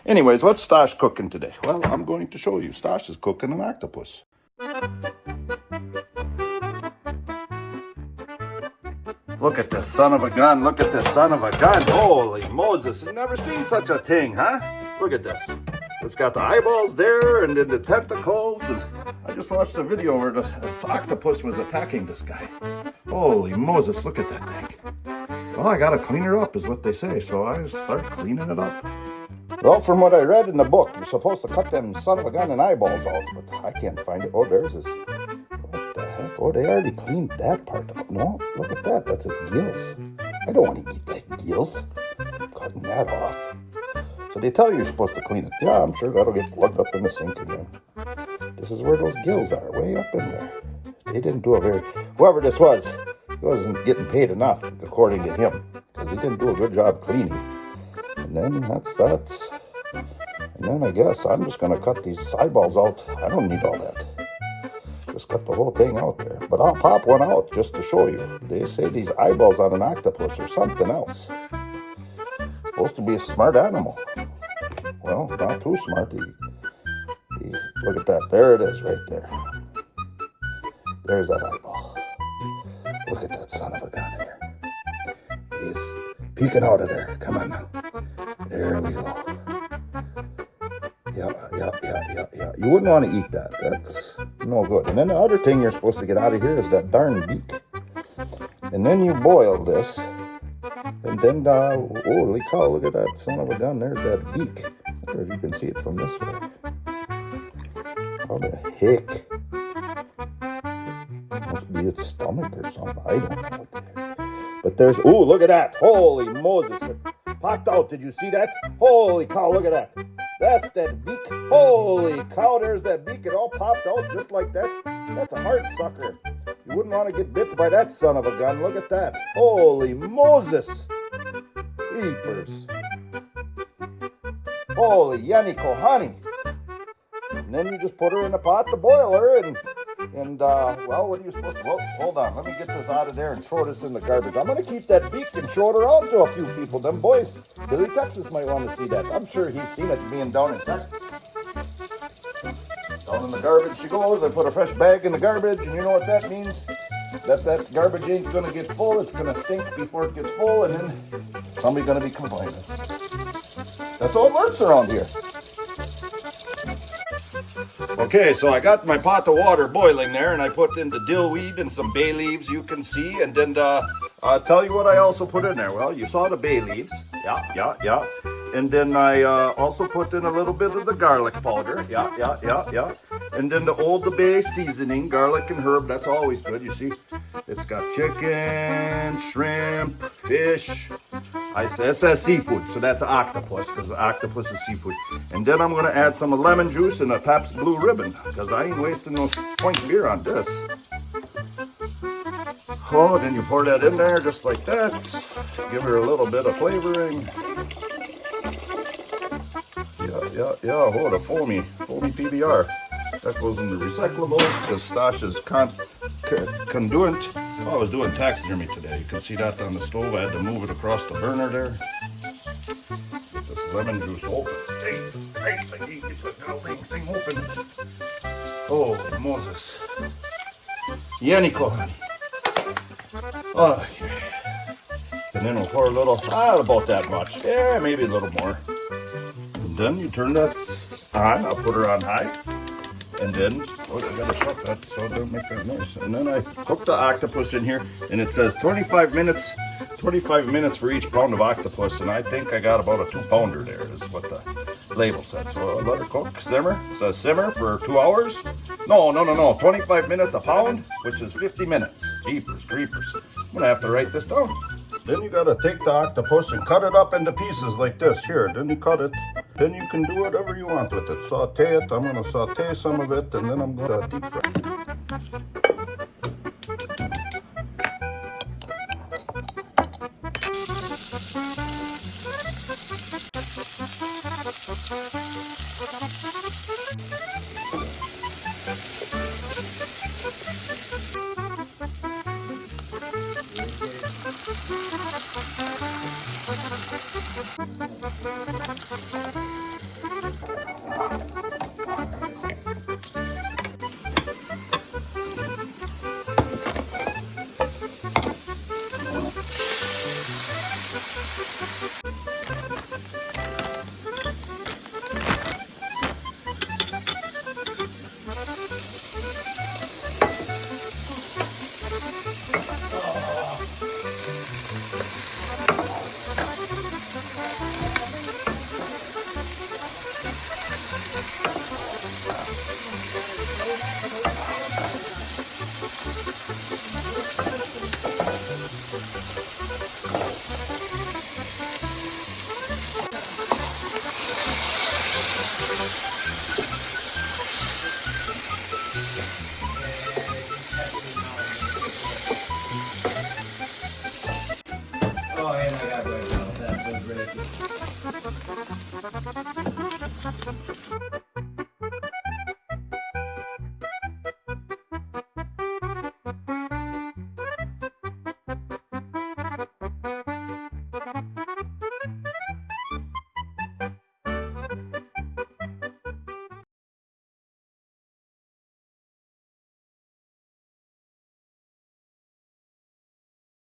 Anyways, what's Stosh cooking today? Well, I'm going to show you. Stosh is cooking an octopus. Look at this son of a gun. Look at this son of a gun. Holy Moses. I've never seen such a thing, huh? Look at this. It's got the eyeballs there and then the tentacles. And I just watched a video where this octopus was attacking this guy. Holy Moses, look at that thing. Well, I gotta clean her up is what they say. So I start cleaning it up. Well, from what I read in the book, you're supposed to cut them son of a gun and eyeballs out. But I can't find it. Oh, there's this. What the heck? Oh, they already cleaned that part up. No, look at that. That's its gills. I don't want to eat that gills. I'm cutting that off. So they tell you you're supposed to clean it. Yeah, I'm sure that'll get plugged up in the sink again. This is where those gills are, way up in there. They didn't do a very... Whoever this was, he wasn't getting paid enough, according to him. Because he didn't do a good job cleaning. And then that's... And then I guess I'm just going to cut these eyeballs out. I don't need all that. Just cut the whole thing out there. But I'll pop one out just to show you. They say these eyeballs on an octopus are something else. Supposed to be a smart animal. Well, not too smart. Look at that. There it is right there. There's that eyeball. Look at that son of a gun here. He's peeking out of there. Come on now. There we go. Yeah. You wouldn't want to eat that. That's no good. And then the other thing you're supposed to get out of here is that darn beak. And then you boil this. And then, holy cow, look at that son of a gun. There's that beak. I wonder if you can see it from this way. How the heck? Must be its stomach or something. I don't know what the heck. But there's, ooh, look at that. Holy Moses. It popped out. Did you see that? Holy cow, look at that. That's that beak. Holy cow, there's that beak. It all popped out just like that. That's a heart sucker. You wouldn't want to get bit by that son of a gun. Look at that. Holy Moses. Peepers. Holy Yanni Kohani. And then you just put her in the pot to boil her and well, what are you supposed to... Well, hold on. Let me get this out of there and throw this in the garbage. I'm going to keep that beak and throw it around to a few people. Them boys, Billy Texas might want to see that. I'm sure he's seen it being down in Texas. Down in the garbage she goes. I put a fresh bag in the garbage, and you know what that means? That garbage ain't going to get full. It's going to stink before it gets full, and then somebody's going to be complaining. That's how it works around here. Okay, so I got my pot of water boiling there, and I put in the dillweed and some bay leaves, you can see, and then I'll tell you what I also put in there. Well, you saw the bay leaves. Yeah. And then I also put in a little bit of the garlic powder. Yeah. And then the Old Bay seasoning, garlic and herb. That's always good, you see. It's got chicken, shrimp, fish. It says seafood, so that's octopus, because octopus is seafood. And then I'm going to add some lemon juice and a Pabst Blue Ribbon, because I ain't wasting no point beer on this. Oh, then you pour that in there just like that. Give her a little bit of flavoring. Yeah. Oh, the foamy PBR. That goes in the recyclable because Stosh is conduit. Oh, I was doing taxidermy today. You can see that on the stove. I had to move it across the burner there. Get this lemon juice open. Christ, I need this thing open. Oh, Moses. Yanni Kohani. Oh, and then we'll pour a little, about that much. Yeah, maybe a little more. And then you turn that on. I'll put her on high. And then, I gotta shut that so it don't make that noise. And then I cook the octopus in here, and it says 25 minutes for each pound of octopus, and I think I got about a 2-pounder there, is what the label said. So I'll let her cook, simmer. It says simmer for 2 hours. No, 25 minutes a pound, which is 50 minutes. Jeepers creepers. I'm gonna have to write this down. Then you gotta take the octopus and cut it up into pieces like this. Here, then you cut it. Then you can do whatever you want with it. Saute it. I'm gonna saute some of it, and then I'm gonna deep fry it.